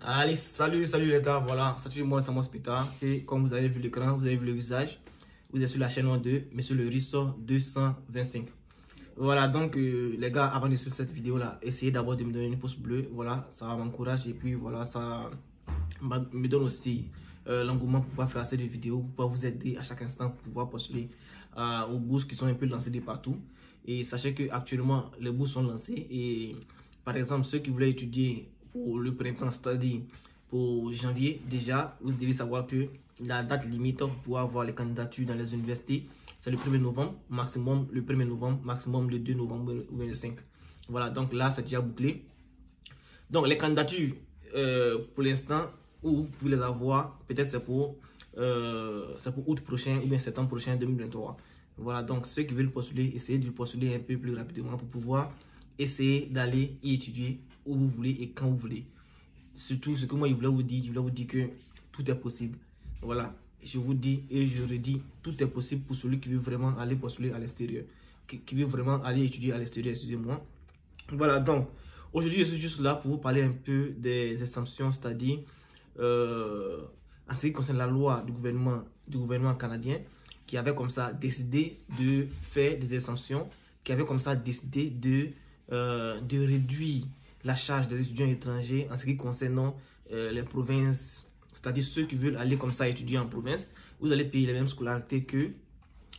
Allez, salut les gars, voilà, c'est moi, c'est mon Spita. Et comme vous avez vu l'écran, vous avez vu le visage, vous êtes sur la chaîne 1-2, mais sur le RISO 225. Voilà, donc les gars, avant de suivre cette vidéo là, essayez d'abord de me donner une pouce bleu, voilà, ça m'encourage et puis voilà, ça me donne aussi l'engouement pour pouvoir faire assez de vidéos, pour pouvoir vous aider à chaque instant, pour pouvoir postuler aux bourses qui sont un peu lancées de partout. Et sachez que actuellement les bourses sont lancées et par exemple ceux qui voulaient étudier pour le printemps, c'est-à-dire pour janvier, déjà vous devez savoir que la date limite pour pouvoir avoir les candidatures dans les universités, c'est le 1er novembre, maximum le 1er novembre, maximum le 2 novembre ou le 5. Voilà, donc là c'est déjà bouclé. Donc les candidatures pour l'instant, où vous pouvez les avoir, peut-être c'est pour août prochain ou bien septembre prochain 2023. Voilà, donc ceux qui veulent postuler, essayez de le postuler un peu plus rapidement pour pouvoir essayer d'aller y étudier où vous voulez et quand vous voulez. Surtout ce que moi je voulais vous dire que tout est possible. Voilà, je vous dis et je redis, tout est possible pour celui qui veut vraiment aller postuler à l'extérieur, qui veut vraiment aller étudier à l'extérieur, excusez-moi. Voilà, donc aujourd'hui je suis juste là pour vous parler un peu des exemptions, c'est-à-dire en ce qui concerne la loi du gouvernement canadien qui avait comme ça décidé de faire des exemptions, qui avait comme ça décidé de réduire la charge des étudiants étrangers en ce qui concerne les provinces, c'est-à-dire ceux qui veulent aller comme ça étudier en province, vous allez payer les mêmes scolarités que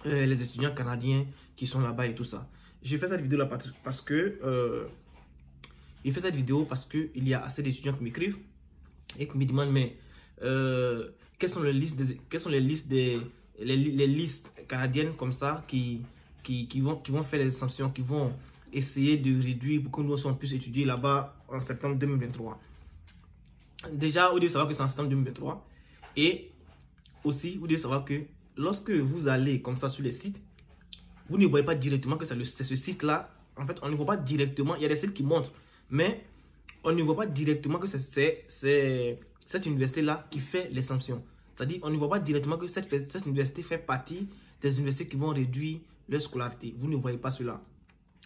les étudiants canadiens qui sont là-bas et tout ça. Je fais cette vidéo là parce que il y a assez d'étudiants qui m'écrivent et qui me demandent mais quelles sont les listes canadiennes comme ça qui vont faire les exemptions, qui vont essayer de réduire pour que nous on puisse étudier là-bas en septembre 2023. Déjà, vous devez savoir que c'est en septembre 2023. Et aussi, vous devez savoir que lorsque vous allez comme ça sur les sites, vous ne voyez pas directement que c'est ce site-là. En fait, on ne voit pas directement. Il y a des sites qui montrent, mais on ne voit pas directement que c'est cette université-là qui fait l'exemption. C'est-à-dire, on ne voit pas directement que cette université fait partie des universités qui vont réduire leur scolarité. Vous ne voyez pas cela.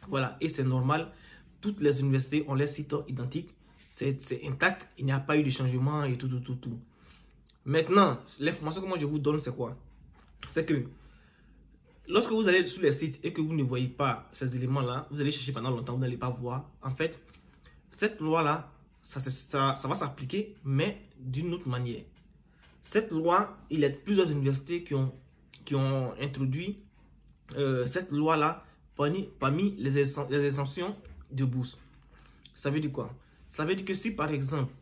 Voilà, et c'est normal. Toutes les universités ont les sites identiques. C'est intact. Il n'y a pas eu de changement et tout. Maintenant, l'information que moi je vous donne, c'est quoi? C'est que lorsque vous allez sur les sites et que vous ne voyez pas ces éléments-là, vous allez chercher pendant longtemps, vous n'allez pas voir. En fait, cette loi-là, ça va s'appliquer, mais d'une autre manière. Cette loi, il y a plusieurs universités qui ont introduit cette loi-là parmi les exemptions de bourse. Ça veut dire quoi? Ça veut dire que si par exemple,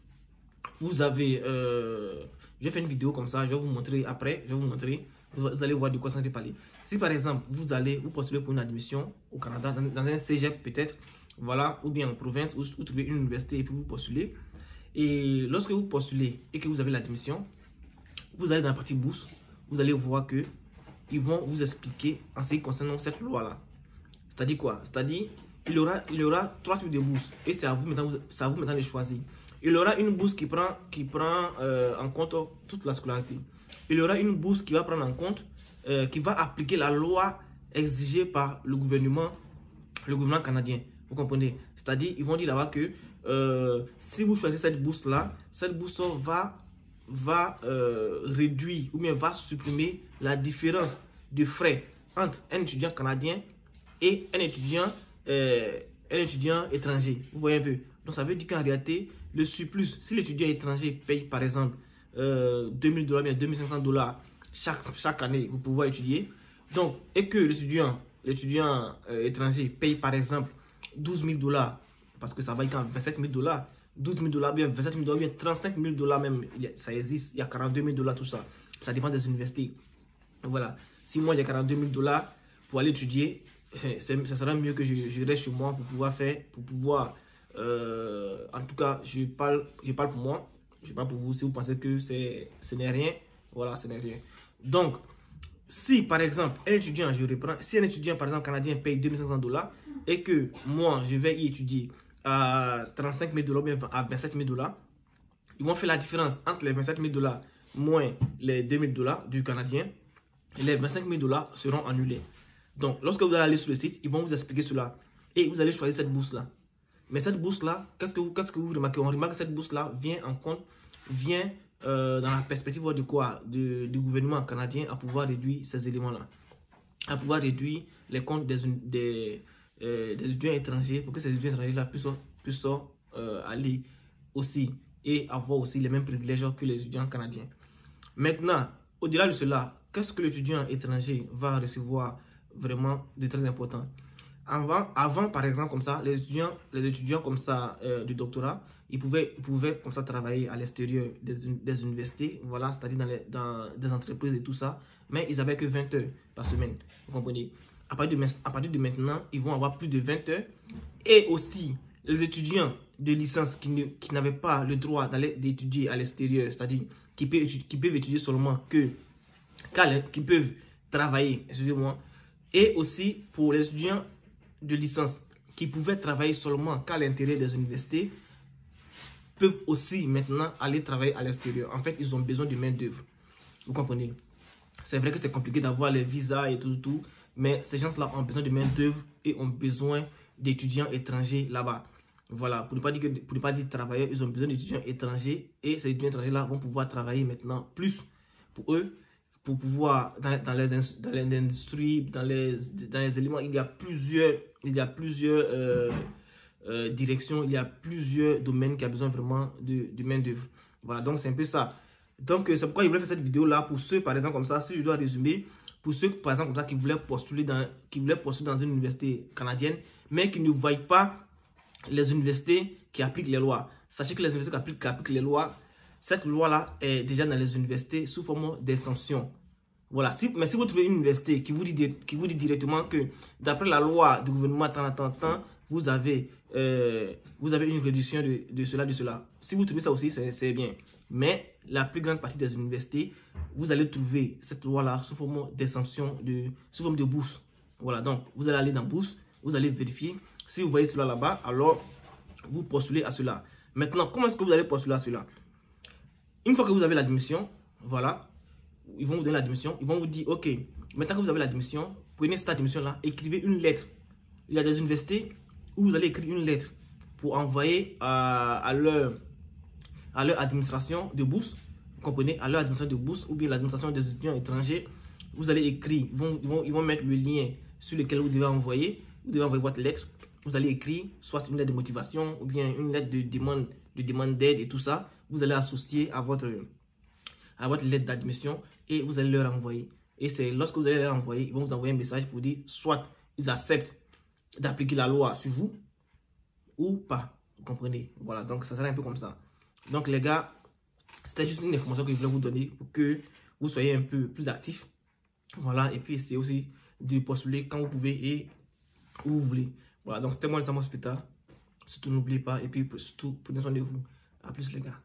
vous avez... je vais faire une vidéo comme ça, je vais vous montrer après, vous allez voir de quoi ça veut parler. Si par exemple, vous postulez pour une admission au Canada, dans un cégep peut-être, voilà, ou bien en province, où vous trouvez une université et puis vous postulez. Et lorsque vous postulez et que vous avez l'admission, vous allez dans la partie bourse, vous allez voir que ils vont vous expliquer en ce qui concerne cette loi-là. C'est-à-dire quoi? C'est-à-dire, il y aura 3 types de bourses et c'est à vous maintenant de choisir. Il y aura une bourse qui prend en compte toute la scolarité. Il y aura une bourse qui va prendre en compte, qui va appliquer la loi exigée par le gouvernement canadien. Vous comprenez? C'est-à-dire, ils vont dire là-bas que si vous choisissez cette bourse-là, cette bourse va réduire ou bien va supprimer la différence de frais entre un étudiant canadien et un étudiant étranger. Vous voyez un peu? Donc ça veut dire qu'en réalité, le surplus, si l'étudiant étranger paye par exemple $2000, bien $2500 chaque année pour pouvoir étudier, donc, et que l'étudiant étranger paye par exemple $12 000, parce que ça va être à $27 000, $12 000, bien $27 000, bien $35 000 même, ça existe, il y a $42 000, tout ça. Ça dépend des universités. Voilà. Si moi j'ai $42 pour aller étudier, ça sera mieux que je reste chez moi pour pouvoir en tout cas, je parle pour moi, je parle pour vous. Si vous pensez que ce n'est rien, voilà, ce n'est rien. Donc, si par exemple un étudiant, si un étudiant par exemple canadien paye $2500 et que moi je vais y étudier à $35 000 bien à $27 000, ils vont faire la différence entre les $27 000 moins les $2000 du canadien, et les $25 000 seront annulés. Donc lorsque vous allez aller sur le site, ils vont vous expliquer cela et vous allez choisir cette bourse là. Mais cette bourse-là, qu'est-ce que vous remarquez? On remarque que cette bourse-là vient dans la perspective de quoi? Du gouvernement canadien à pouvoir réduire ces éléments-là. À pouvoir réduire les comptes des étudiants étrangers pour que ces étudiants étrangers-là puissent aller aussi et avoir aussi les mêmes privilèges que les étudiants canadiens. Maintenant, au-delà de cela, qu'est-ce que l'étudiant étranger va recevoir vraiment de très important? Avant, par exemple, comme ça, les étudiants comme ça du doctorat, ils pouvaient comme ça travailler à l'extérieur des universités, voilà, c'est-à-dire dans des entreprises et tout ça, mais ils n'avaient que 20 heures par semaine, vous comprenez? À partir de maintenant, ils vont avoir plus de 20 heures. Et aussi, les étudiants de licence qui n'avaient pas le droit d'étudier à l'extérieur, c'est-à-dire qui peuvent étudier seulement qui peuvent travailler, excusez-moi, et aussi pour les étudiants de licence qui pouvaient travailler seulement qu'à l'intérieur des universités, peuvent aussi maintenant aller travailler à l'extérieur. En fait, ils ont besoin de main-d'œuvre. Vous comprenez? C'est vrai que c'est compliqué d'avoir les visas et tout, mais ces gens-là ont besoin de main-d'œuvre et ont besoin d'étudiants étrangers là-bas. Voilà, pour ne pas dire travailleurs, ils ont besoin d'étudiants étrangers et ces étudiants étrangers-là vont pouvoir travailler maintenant plus pour eux, pour pouvoir, dans les industries, dans les éléments, il y a plusieurs directions, il y a plusieurs domaines qui ont besoin vraiment de main-d'œuvre. Voilà, donc c'est un peu ça. Donc c'est pourquoi je voulais faire cette vidéo-là pour ceux, par exemple, comme ça, si je dois résumer, pour ceux, par exemple, comme ça, qui voulaient postuler dans une université canadienne, mais qui ne voient pas les universités qui appliquent les lois. Sachez que les universités qui appliquent les lois, cette loi-là est déjà dans les universités sous forme d'exemption. Voilà. Mais si vous trouvez une université qui vous dit directement que d'après la loi du gouvernement tant, vous avez une réduction de cela. Si vous trouvez ça aussi, c'est bien. Mais la plus grande partie des universités, vous allez trouver cette loi-là sous forme d'exemption, sous forme de bourse. Voilà. Donc, vous allez aller dans bourse, vous allez vérifier. Si vous voyez cela là-bas, alors vous postulez à cela. Maintenant, comment est-ce que vous allez postuler à cela? Une fois que vous avez l'admission, voilà, ils vont vous donner l'admission, ils vont vous dire, ok, maintenant que vous avez l'admission, prenez cette admission-là, écrivez une lettre. Il y a des universités où vous allez écrire une lettre pour envoyer à leur administration de bourse, vous comprenez, à leur administration de bourse ou bien l'administration des étudiants étrangers. Vous allez écrire, ils vont mettre le lien sur lequel vous devez envoyer votre lettre. Vous allez écrire soit une lettre de motivation ou bien une lettre de demande d'aide et tout ça. Vous allez associer à votre lettre d'admission et vous allez leur envoyer. Et c'est lorsque vous allez leur envoyer, ils vont vous envoyer un message pour dire soit ils acceptent d'appliquer la loi sur vous ou pas. Vous comprenez? Voilà, donc ça sera un peu comme ça. Donc les gars, c'était juste une information que je voulais vous donner pour que vous soyez un peu plus actifs. Voilà, et puis essayez aussi de postuler quand vous pouvez et où vous voulez. Voilà, donc c'était moi, le Sam Hospital. Surtout n'oubliez pas, et puis surtout prenez soin de vous. À plus les gars.